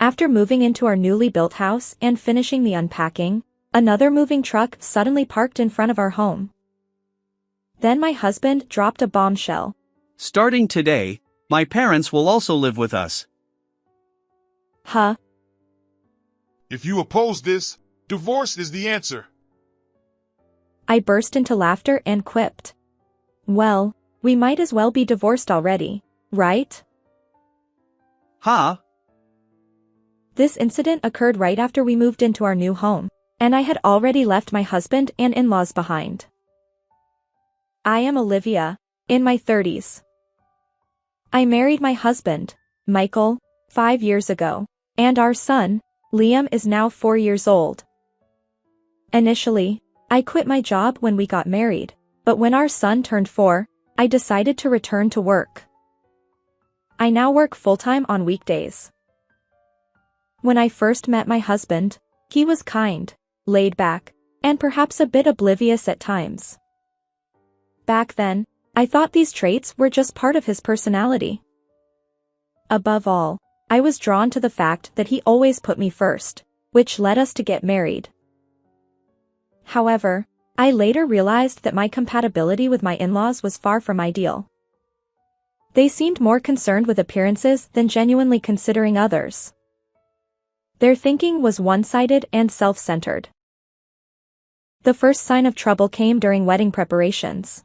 After moving into our newly built house and finishing the unpacking, another moving truck suddenly parked in front of our home. Then my husband dropped a bombshell. Starting today, my parents will also live with us. Huh? If you oppose this, divorce is the answer. I burst into laughter and quipped. Well, we might as well be divorced already, right? Huh? This incident occurred right after we moved into our new home, and I had already left my husband and in-laws behind. I am Olivia, in my 30s. I married my husband, Michael, 5 years ago, and our son, Liam, is now 4 years old. Initially, I quit my job when we got married, but when our son turned 4, I decided to return to work. I now work full-time on weekdays. When I first met my husband, he was kind, laid back, and perhaps a bit oblivious at times. Back then, I thought these traits were just part of his personality. Above all, I was drawn to the fact that he always put me first, which led us to get married. However, I later realized that my compatibility with my in-laws was far from ideal. They seemed more concerned with appearances than genuinely considering others. Their thinking was one-sided and self-centered. The first sign of trouble came during wedding preparations.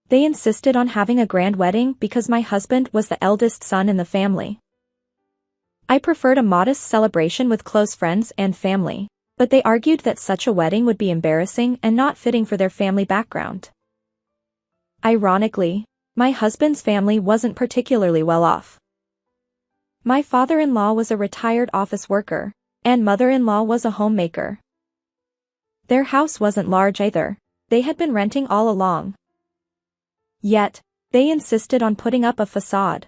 They insisted on having a grand wedding because my husband was the eldest son in the family. I preferred a modest celebration with close friends and family, but they argued that such a wedding would be embarrassing and not fitting for their family background. Ironically, my husband's family wasn't particularly well off. My father-in-law was a retired office worker, and mother-in-law was a homemaker. Their house wasn't large either. They had been renting all along. Yet, they insisted on putting up a facade.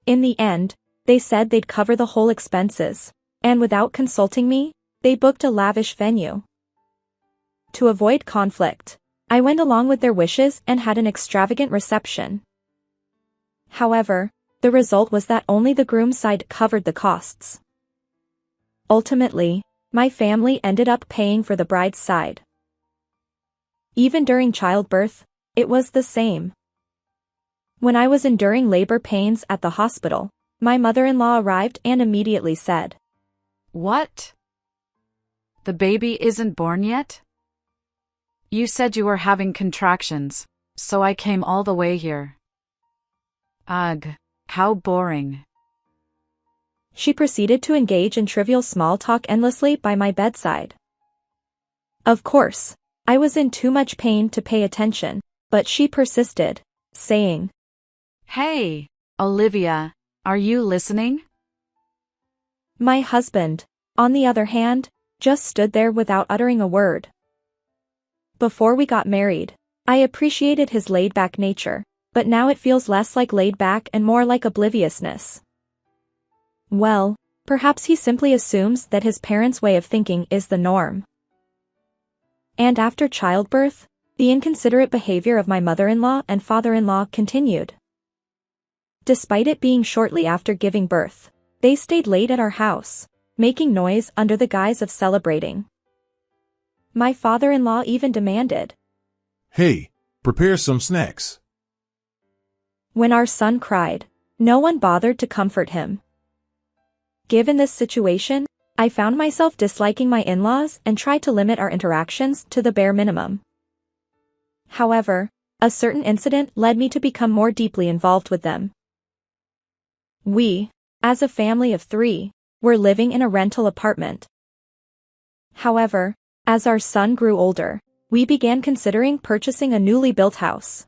In the end, they said they'd cover the whole expenses, and without consulting me, they booked a lavish venue. To avoid conflict, I went along with their wishes and had an extravagant reception. However, the result was that only the groom's side covered the costs. Ultimately, my family ended up paying for the bride's side. Even during childbirth, it was the same. When I was enduring labor pains at the hospital, my mother-in-law arrived and immediately said, "What? The baby isn't born yet? You said you were having contractions, so I came all the way here." Ugh, how boring. She proceeded to engage in trivial small talk endlessly by my bedside. Of course, I was in too much pain to pay attention, but she persisted, saying, "Hey, Olivia, are you listening?" My husband, on the other hand, just stood there without uttering a word. Before we got married, I appreciated his laid-back nature, but now it feels less like laid-back and more like obliviousness. Well, perhaps he simply assumes that his parents' way of thinking is the norm. And after childbirth, the inconsiderate behavior of my mother-in-law and father-in-law continued. Despite it being shortly after giving birth, they stayed late at our house, making noise under the guise of celebrating. My father-in-law even demanded, "Hey, prepare some snacks." When our son cried, no one bothered to comfort him. Given this situation, I found myself disliking my in-laws and tried to limit our interactions to the bare minimum. However, a certain incident led me to become more deeply involved with them. We, as a family of 3, were living in a rental apartment. However, as our son grew older, we began considering purchasing a newly built house.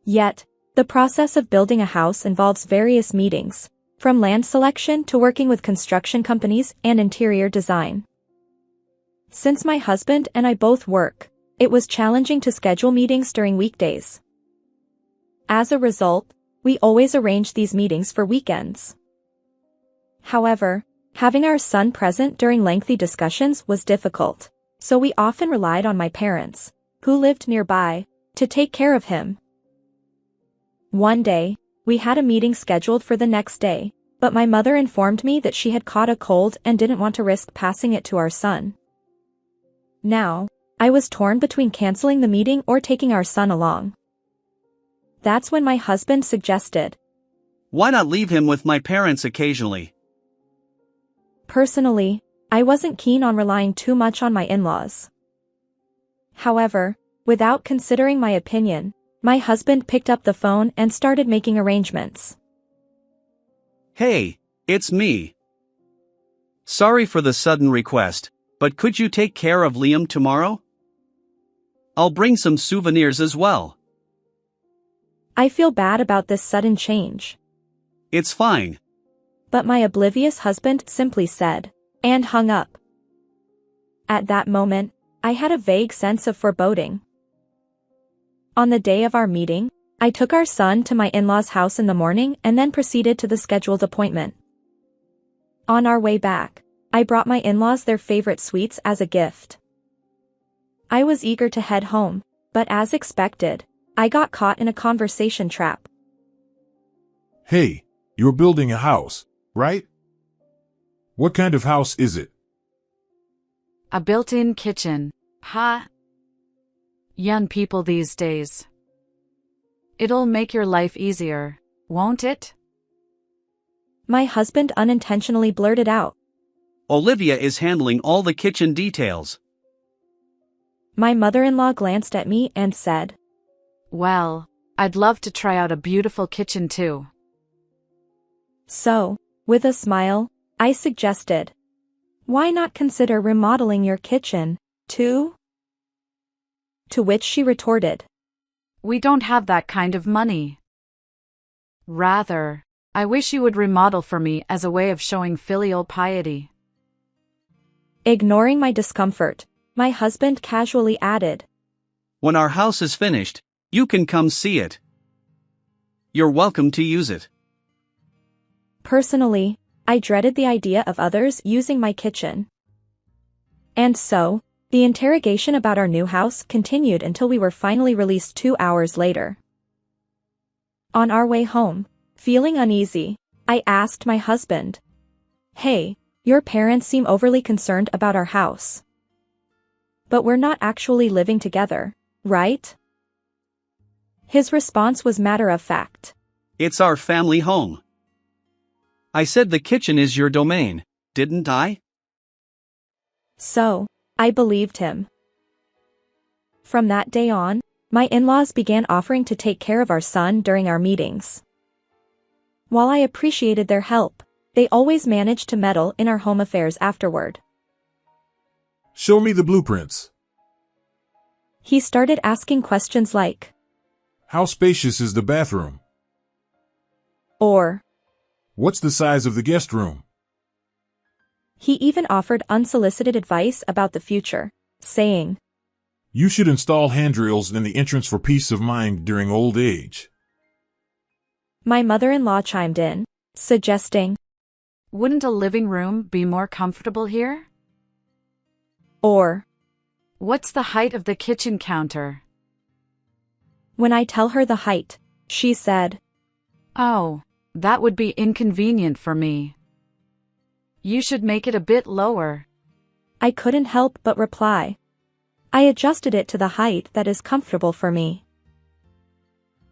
Yet, the process of building a house involves various meetings, from land selection to working with construction companies and interior design. Since my husband and I both work, it was challenging to schedule meetings during weekdays. As a result, we always arranged these meetings for weekends. However, having our son present during lengthy discussions was difficult, so we often relied on my parents, who lived nearby, to take care of him. One day, we had a meeting scheduled for the next day, but my mother informed me that she had caught a cold and didn't want to risk passing it to our son. Now, I was torn between canceling the meeting or taking our son along. That's when my husband suggested, Why not leave him with my parents occasionally? Personally, I wasn't keen on relying too much on my in-laws. However, without considering my opinion, my husband picked up the phone and started making arrangements. Hey, it's me. Sorry for the sudden request, but could you take care of Liam tomorrow? I'll bring some souvenirs as well. I feel bad about this sudden change. It's fine. But my oblivious husband simply said, and hung up. At that moment, I had a vague sense of foreboding. On the day of our meeting, I took our son to my in-laws' house in the morning and then proceeded to the scheduled appointment. On our way back, I brought my in-laws their favorite sweets as a gift. I was eager to head home, but as expected, I got caught in a conversation trap. Hey, you're building a house, right? What kind of house is it? A built-in kitchen. Ha! Young people these days. It'll make your life easier, won't it? My husband unintentionally blurted out. Olivia is handling all the kitchen details. My mother-in-law glanced at me and said, Well, I'd love to try out a beautiful kitchen too. So, with a smile, I suggested, why not consider remodeling your kitchen, too? To which she retorted, We don't have that kind of money. Rather, I wish you would remodel for me as a way of showing filial piety. Ignoring my discomfort, my husband casually added, When our house is finished, you can come see it. You're welcome to use it. Personally, I dreaded the idea of others using my kitchen. And so, the interrogation about our new house continued until we were finally released 2 hours later. On our way home, feeling uneasy, I asked my husband, Hey, your parents seem overly concerned about our house. But we're not actually living together, right? His response was matter of fact. It's our family home. I said the kitchen is your domain, didn't I? So, I believed him. From that day on, my in-laws began offering to take care of our son during our meetings. While I appreciated their help, they always managed to meddle in our home affairs afterward. Show me the blueprints. He started asking questions like, How spacious is the bathroom? or, What's the size of the guest room? he even offered unsolicited advice about the future, saying, You should install handrails in the entrance for peace of mind during old age. My mother-in-law chimed in, suggesting, Wouldn't a living room be more comfortable here? or, What's the height of the kitchen counter? when I tell her the height, she said, Oh, that would be inconvenient for me. You should make it a bit lower. I couldn't help but reply. I adjusted it to the height that is comfortable for me.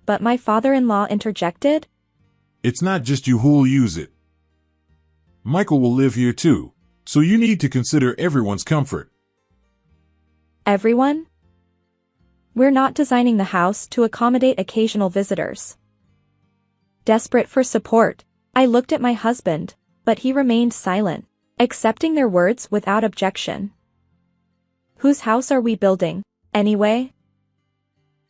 But my father-in-law interjected, It's not just you who'll use it. Michael will live here too, so you need to consider everyone's comfort. Everyone? We're not designing the house to accommodate occasional visitors. Desperate for support, I looked at my husband, but he remained silent, accepting their words without objection. Whose house are we building, anyway?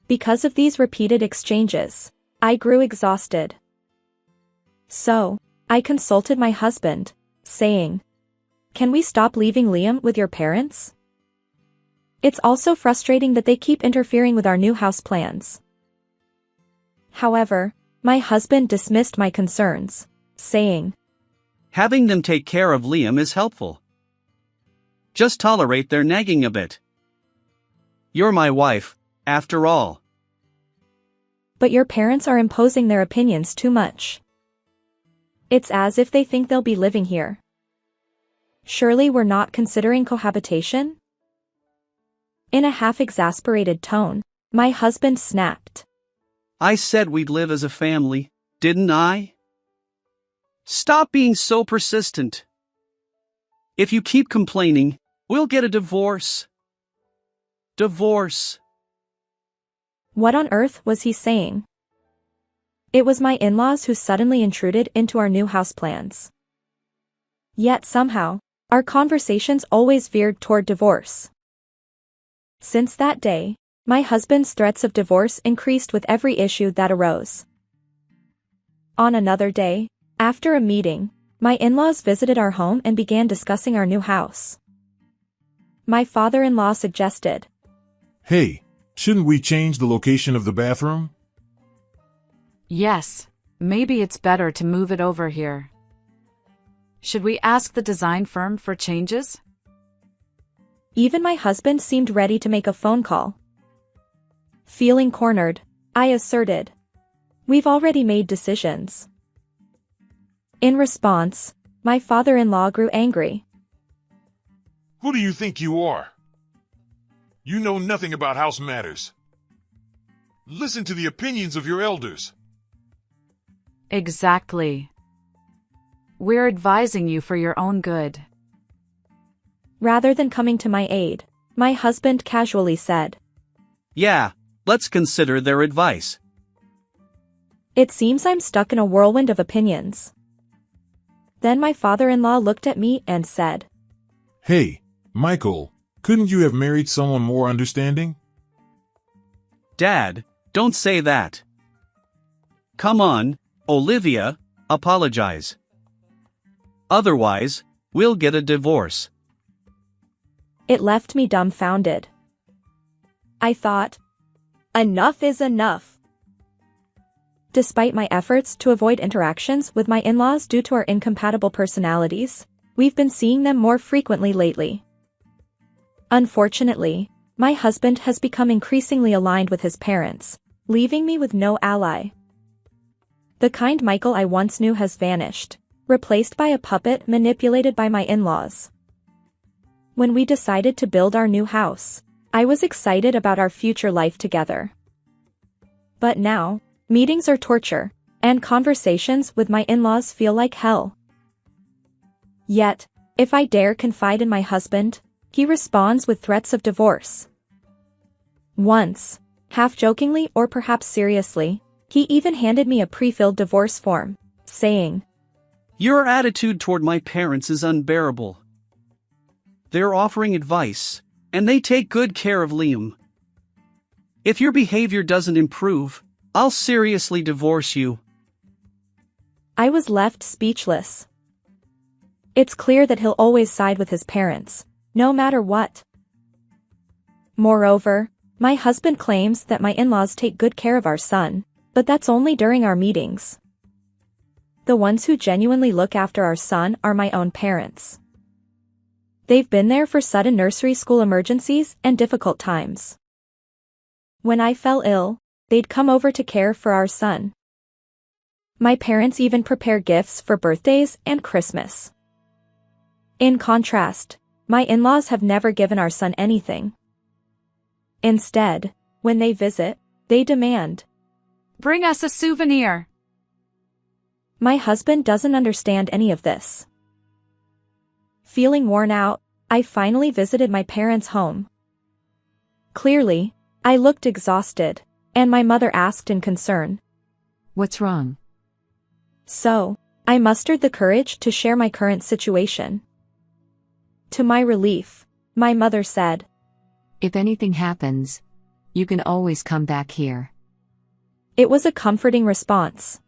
Because of these repeated exchanges, I grew exhausted. So, I consulted my husband, saying, Can we stop leaving Liam with your parents? It's also frustrating that they keep interfering with our new house plans. However, my husband dismissed my concerns, saying, Having them take care of Liam is helpful. Just tolerate their nagging a bit. You're my wife, after all. But your parents are imposing their opinions too much. It's as if they think they'll be living here. Surely we're not considering cohabitation? In a half-exasperated tone, my husband snapped. I said we'd live as a family, didn't I? Stop being so persistent. If you keep complaining, we'll get a divorce. Divorce. What on earth was he saying? It was my in-laws who suddenly intruded into our new house plans. Yet somehow, our conversations always veered toward divorce. Since that day, my husband's threats of divorce increased with every issue that arose. On another day, after a meeting, my in-laws visited our home and began discussing our new house. My father-in-law suggested, Hey, shouldn't we change the location of the bathroom? Yes, maybe it's better to move it over here. Should we ask the design firm for changes? Even my husband seemed ready to make a phone call. Feeling cornered, I asserted, we've already made decisions. In response, my father-in-law grew angry. Who do you think you are? You know nothing about house matters. Listen to the opinions of your elders. Exactly. We're advising you for your own good. Rather than coming to my aid, my husband casually said, Yeah, let's consider their advice. It seems I'm stuck in a whirlwind of opinions. Then my father-in-law looked at me and said, Hey, Michael, couldn't you have married someone more understanding? Dad, don't say that. Come on, Olivia, apologize. Otherwise, we'll get a divorce. It left me dumbfounded. I thought, enough is enough. Despite my efforts to avoid interactions with my in-laws due to our incompatible personalities, we've been seeing them more frequently lately. Unfortunately, my husband has become increasingly aligned with his parents, leaving me with no ally. The kind Michael I once knew has vanished, replaced by a puppet manipulated by my in-laws. When we decided to build our new house, I was excited about our future life together. But now, meetings are torture, and conversations with my in-laws feel like hell. Yet, if I dare confide in my husband, he responds with threats of divorce. Once, half-jokingly or perhaps seriously, he even handed me a pre-filled divorce form, saying, Your attitude toward my parents is unbearable. They're offering advice, and they take good care of Liam. If your behavior doesn't improve, I'll seriously divorce you. I was left speechless. It's clear that he'll always side with his parents, no matter what. Moreover, my husband claims that my in-laws take good care of our son, but that's only during our meetings. The ones who genuinely look after our son are my own parents. They've been there for sudden nursery school emergencies and difficult times. When I fell ill, they'd come over to care for our son. My parents even prepare gifts for birthdays and Christmas. In contrast, my in-laws have never given our son anything. Instead, when they visit, they demand, Bring us a souvenir. My husband doesn't understand any of this. Feeling worn out, I finally visited my parents' home. Clearly, I looked exhausted, and my mother asked in concern, What's wrong? So, I mustered the courage to share my current situation. To my relief, my mother said, If anything happens, you can always come back here. It was a comforting response.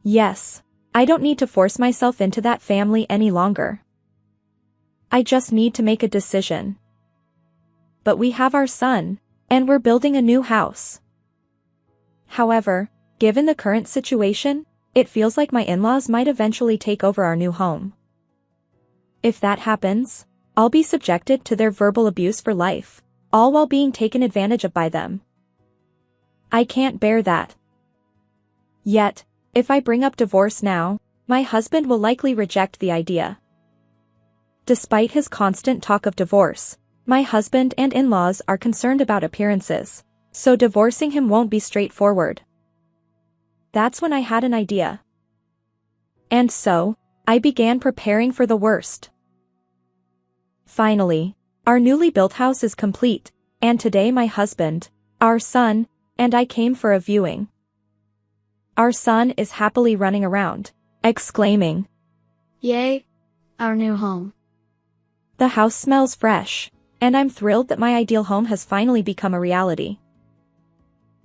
Yes, I don't need to force myself into that family any longer. I just need to make a decision. But we have our son, and we're building a new house. However, given the current situation, it feels like my in-laws might eventually take over our new home. If that happens, I'll be subjected to their verbal abuse for life, all while being taken advantage of by them. I can't bear that. Yet, if I bring up divorce now, my husband will likely reject the idea. Despite his constant talk of divorce, my husband and in-laws are concerned about appearances, so divorcing him won't be straightforward. That's when I had an idea. And so, I began preparing for the worst. Finally, our newly built house is complete, and today my husband, our son, and I came for a viewing. Our son is happily running around, exclaiming, "Yay! Our new home." "The house smells fresh, and I'm thrilled that my ideal home has finally become a reality."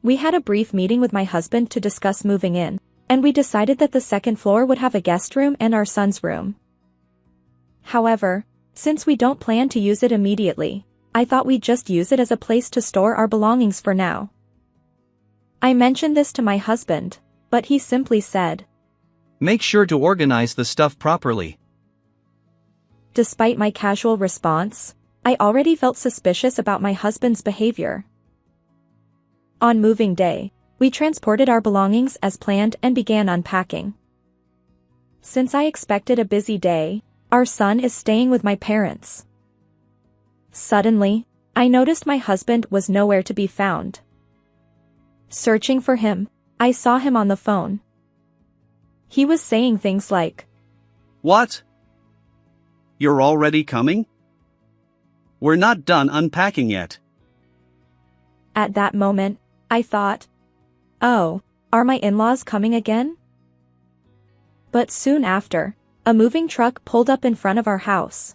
We had a brief meeting with my husband to discuss moving in, and we decided that the second floor would have a guest room and our son's room. However, since we don't plan to use it immediately, I thought we'd just use it as a place to store our belongings for now. I mentioned this to my husband, but he simply said, "Make sure to organize the stuff properly." Despite my casual response, I already felt suspicious about my husband's behavior. On moving day, we transported our belongings as planned and began unpacking. Since I expected a busy day, our son is staying with my parents. Suddenly, I noticed my husband was nowhere to be found. Searching for him, I saw him on the phone. He was saying things like, "What? You're already coming? We're not done unpacking yet." At that moment, I thought, oh, are my in-laws coming again? But soon after, a moving truck pulled up in front of our house.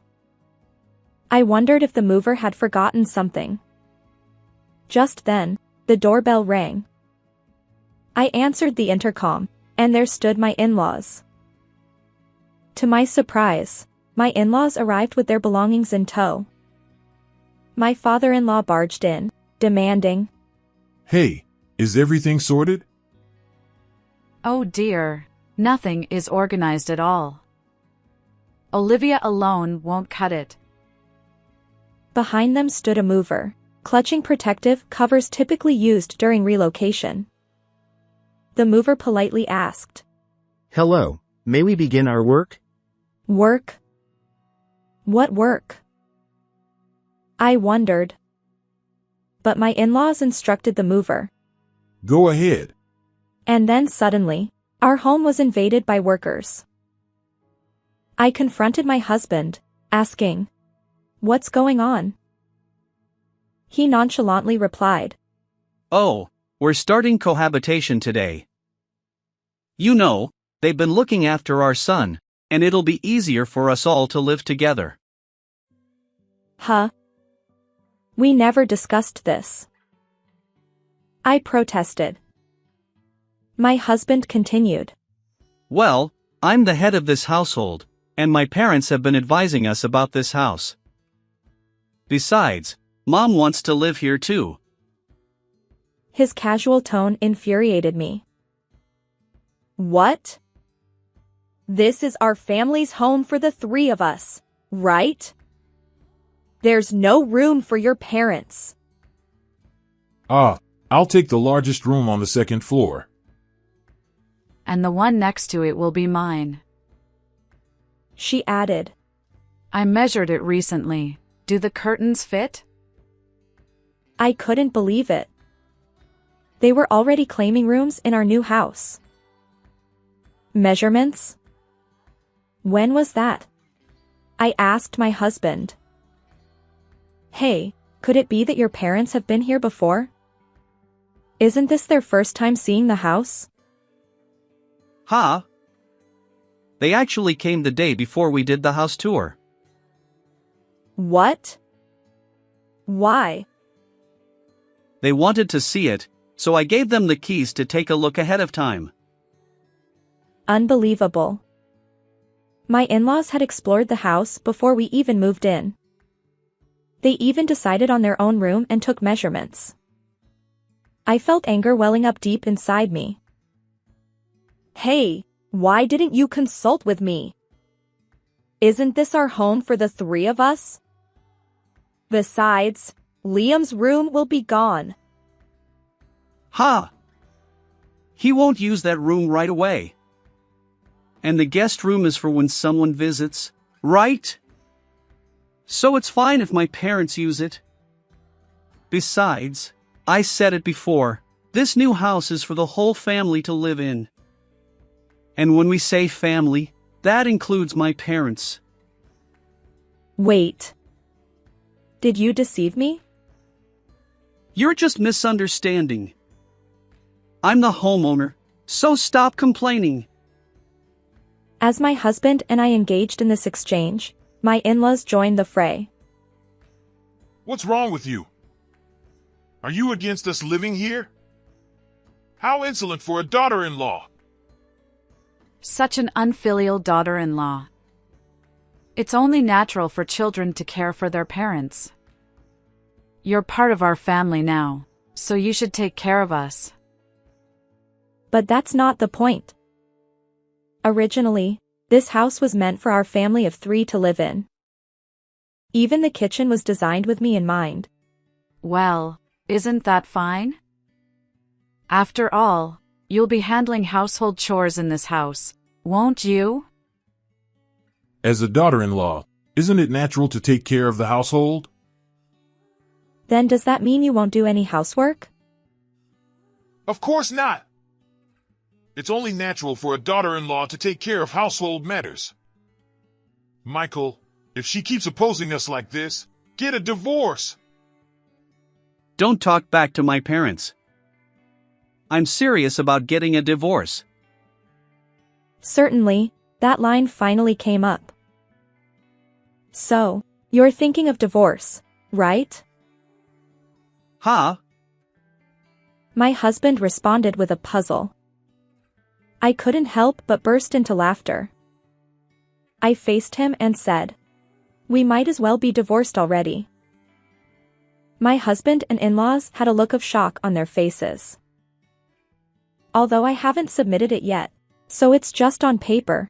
I wondered if the mover had forgotten something. Just then, the doorbell rang. I answered the intercom, and there stood my in-laws. To my surprise, my in-laws arrived with their belongings in tow. My father-in-law barged in, demanding, Hey, is everything sorted? Oh dear, nothing is organized at all. Olivia alone won't cut it. Behind them stood a mover, clutching protective covers typically used during relocation. The mover politely asked, "Hello, may we begin our work?" "Work? What work?" I wondered. But my in-laws instructed the mover. Go ahead. And then suddenly, our home was invaded by workers. I confronted my husband, asking, "What's going on?" He nonchalantly replied, "Oh, we're starting cohabitation today. You know, they've been looking after our son, and it'll be easier for us all to live together." "Huh? We never discussed this." I protested. My husband continued, "Well, I'm the head of this household, and my parents have been advising us about this house. Besides, Mom wants to live here too." His casual tone infuriated me. "What? This is our family's home for the three of us, right? There's no room for your parents." I'll take the largest room on the second floor. And the one next to it will be mine. She added, I measured it recently. Do the curtains fit? I couldn't believe it. They were already claiming rooms in our new house. Measurements? When was that? I asked my husband. Hey, could it be that your parents have been here before? Isn't this their first time seeing the house? Huh? They actually came the day before we did the house tour. What? Why? They wanted to see it, so I gave them the keys to take a look ahead of time. Unbelievable. My in-laws had explored the house before we even moved in. They even decided on their own room and took measurements. I felt anger welling up deep inside me. Hey, why didn't you consult with me? Isn't this our home for the three of us? Besides, Liam's room will be gone. Ha! He won't use that room right away. And the guest room is for when someone visits, right? So it's fine if my parents use it. Besides, I said it before, this new house is for the whole family to live in. And when we say family, that includes my parents. Wait. Did you deceive me? You're just misunderstanding. I'm the homeowner, so stop complaining. As my husband and I engaged in this exchange, my in-laws joined the fray. What's wrong with you? Are you against us living here? How insolent for a daughter-in-law! Such an unfilial daughter-in-law. It's only natural for children to care for their parents. You're part of our family now, so you should take care of us. But that's not the point. Originally, this house was meant for our family of 3 to live in. Even the kitchen was designed with me in mind. Well, isn't that fine? After all, you'll be handling household chores in this house, won't you? As a daughter-in-law, isn't it natural to take care of the household? Then does that mean you won't do any housework? Of course not! It's only natural for a daughter-in-law to take care of household matters. Michael, if she keeps opposing us like this, get a divorce! Don't talk back to my parents. I'm serious about getting a divorce. Certainly, that line finally came up. So, you're thinking of divorce, right? Huh? My husband responded with a puzzle. I couldn't help but burst into laughter. I faced him and said, "We might as well be divorced already." My husband and in-laws had a look of shock on their faces. Although I haven't submitted it yet, so it's just on paper,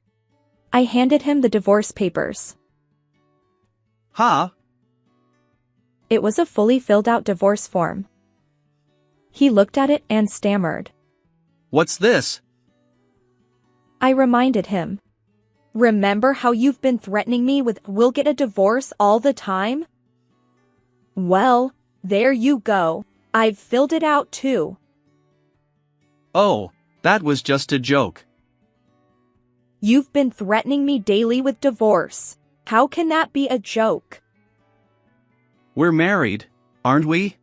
I handed him the divorce papers. Huh? It was a fully filled out divorce form. He looked at it and stammered. What's this? I reminded him. Remember how you've been threatening me with "we'll get a divorce" all the time? Well, there you go. I've filled it out too. Oh, that was just a joke. You've been threatening me daily with divorce. How can that be a joke? We're married, aren't we?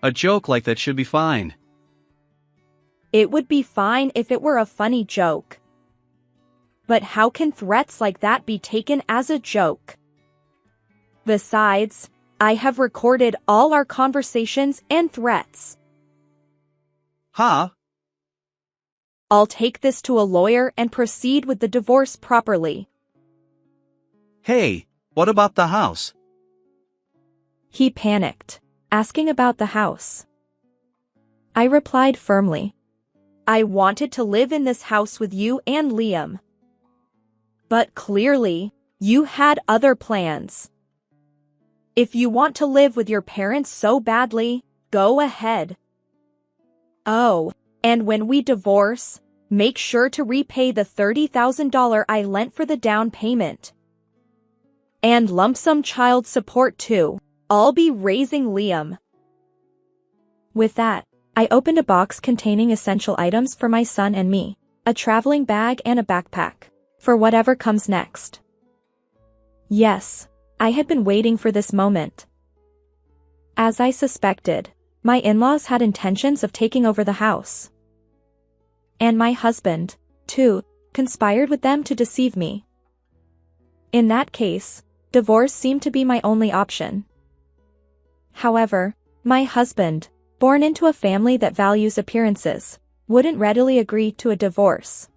A joke like that should be fine. It would be fine if it were a funny joke. But how can threats like that be taken as a joke? Besides, I have recorded all our conversations and threats. Huh? I'll take this to a lawyer and proceed with the divorce properly. Hey, what about the house? He panicked, asking about the house. I replied firmly. I wanted to live in this house with you and Liam. But clearly, you had other plans. If you want to live with your parents so badly, go ahead. Oh, and when we divorce, make sure to repay the $30,000 I lent for the down payment. And lump sum child support too. I'll be raising Liam. With that, I opened a box containing essential items for my son and me, a traveling bag and a backpack, for whatever comes next. Yes, I had been waiting for this moment. As I suspected, my in-laws had intentions of taking over the house. And my husband, too, conspired with them to deceive me. In that case, divorce seemed to be my only option. However, my husband, born into a family that values appearances, wouldn't readily agree to a divorce.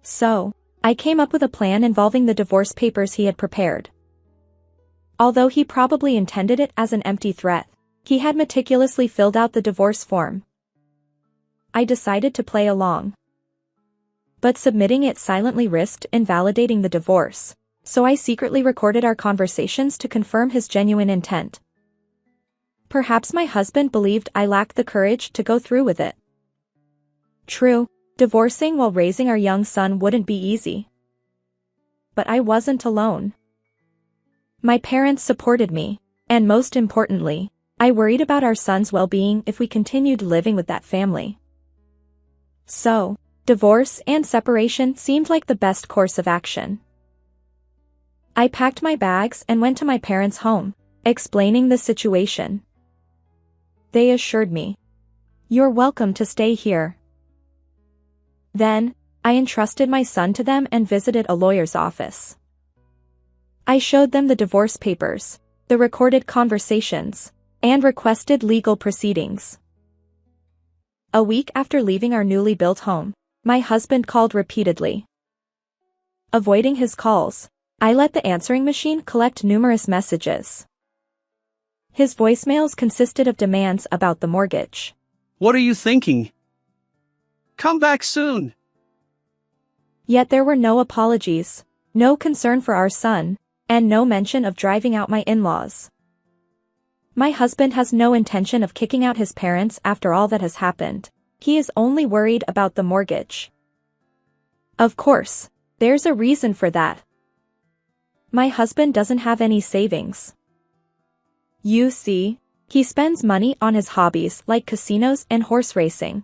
So, I came up with a plan involving the divorce papers he had prepared. Although he probably intended it as an empty threat, he had meticulously filled out the divorce form. I decided to play along. But submitting it silently risked invalidating the divorce, so I secretly recorded our conversations to confirm his genuine intent. Perhaps my husband believed I lacked the courage to go through with it. True, Divorcing while raising our young son wouldn't be easy. But I wasn't alone. My parents supported me, and most importantly, I worried about our son's well-being if we continued living with that family. So, divorce and separation seemed like the best course of action. I packed my bags and went to my parents' home, explaining the situation. They assured me, "You're welcome to stay here." Then, I entrusted my son to them and visited a lawyer's office. I showed them the divorce papers, the recorded conversations, and requested legal proceedings. A week after leaving our newly built home, my husband called repeatedly. Avoiding his calls, I let the answering machine collect numerous messages. His voicemails consisted of demands about the mortgage. What are you thinking? Come back soon. Yet there were no apologies, no concern for our son, and no mention of driving out my in-laws. My husband has no intention of kicking out his parents after all that has happened. He is only worried about the mortgage. Of course, there's a reason for that. My husband doesn't have any savings. You see, he spends money on his hobbies like casinos and horse racing.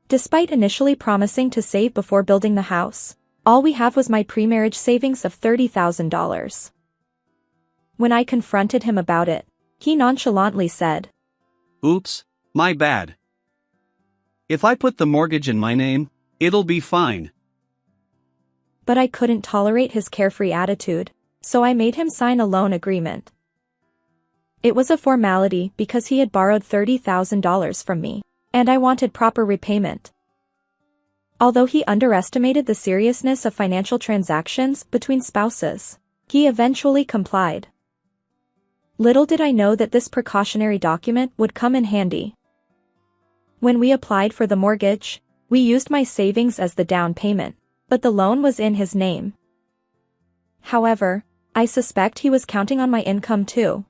Despite initially promising to save before building the house, all we have was my pre-marriage savings of $30,000. When I confronted him about it, he nonchalantly said, "Oops, my bad. If I put the mortgage in my name, it'll be fine." But I couldn't tolerate his carefree attitude, so I made him sign a loan agreement. It was a formality because he had borrowed $30,000 from me, and I wanted proper repayment. Although he underestimated the seriousness of financial transactions between spouses, he eventually complied. Little did I know that this precautionary document would come in handy. When we applied for the mortgage, we used my savings as the down payment, but the loan was in his name. However, I suspect he was counting on my income too.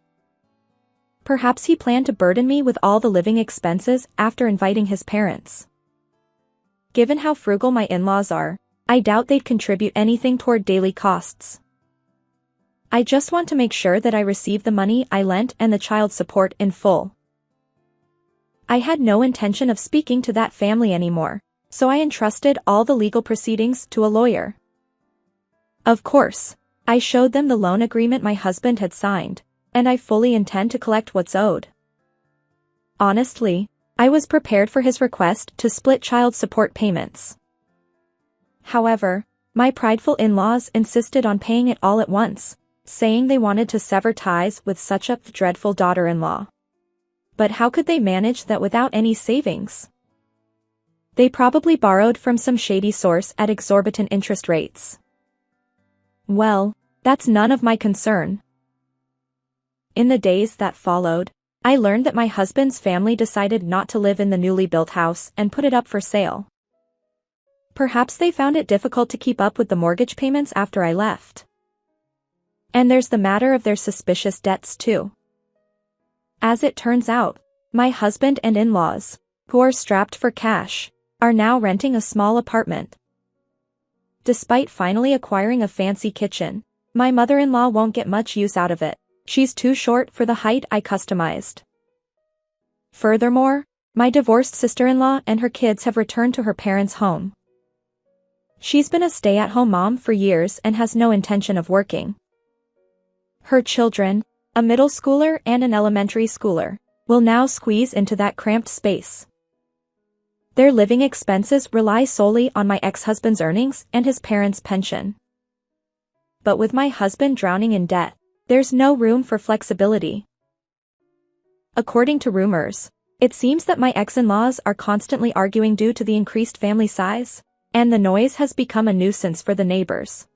Perhaps he planned to burden me with all the living expenses after inviting his parents. Given how frugal my in-laws are, I doubt they'd contribute anything toward daily costs. I just want to make sure that I receive the money I lent and the child support in full. I had no intention of speaking to that family anymore, so I entrusted all the legal proceedings to a lawyer. Of course, I showed them the loan agreement my husband had signed, and I fully intend to collect what's owed. Honestly, I was prepared for his request to split child support payments. However, my prideful in-laws insisted on paying it all at once, saying they wanted to sever ties with such a dreadful daughter-in-law. But how could they manage that without any savings? They probably borrowed from some shady source at exorbitant interest rates. Well, that's none of my concern. In the days that followed, I learned that my husband's family decided not to live in the newly built house and put it up for sale. Perhaps they found it difficult to keep up with the mortgage payments after I left. And there's the matter of their suspicious debts too. As it turns out, my husband and in-laws, who are strapped for cash, are now renting a small apartment. Despite finally acquiring a fancy kitchen, my mother-in-law won't get much use out of it. She's too short for the height I customized. Furthermore, my divorced sister-in-law and her kids have returned to her parents' home. She's been a stay-at-home mom for years and has no intention of working. Her children, a middle schooler and an elementary schooler, will now squeeze into that cramped space. Their living expenses rely solely on my ex-husband's earnings and his parents' pension. But with my husband drowning in debt, there's no room for flexibility. According to rumors, it seems that my ex-in-laws are constantly arguing due to the increased family size, and the noise has become a nuisance for the neighbors.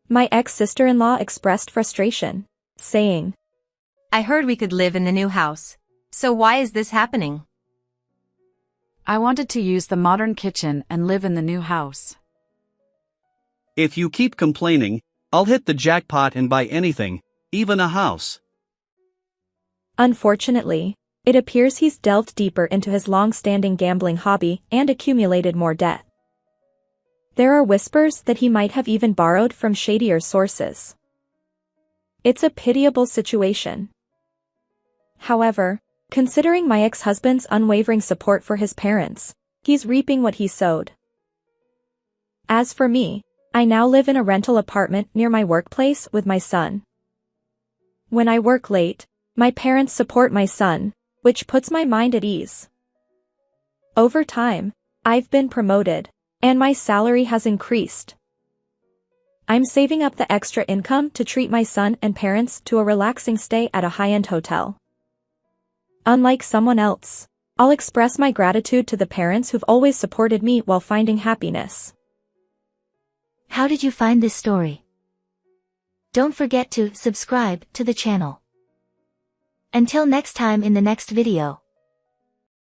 My ex-sister-in-law expressed frustration, saying, "I heard we could live in the new house. So why is this happening?" I wanted to use the modern kitchen and live in the new house. If you keep complaining, I'll hit the jackpot and buy anything, even a house. Unfortunately, It appears he's delved deeper into his long-standing gambling hobby and accumulated more debt. There are whispers that he might have even borrowed from shadier sources. It's a pitiable situation. However, considering my ex-husband's unwavering support for his parents, he's reaping what he sowed. As for me, I now live in a rental apartment near my workplace with my son. When I work late, my parents support my son, which puts my mind at ease. Over time, I've been promoted, and my salary has increased. I'm saving up the extra income to treat my son and parents to a relaxing stay at a high-end hotel. Unlike someone else, I'll express my gratitude to the parents who've always supported me while finding happiness. How did you find this story? Don't forget to subscribe to the channel. Until next time in the next video.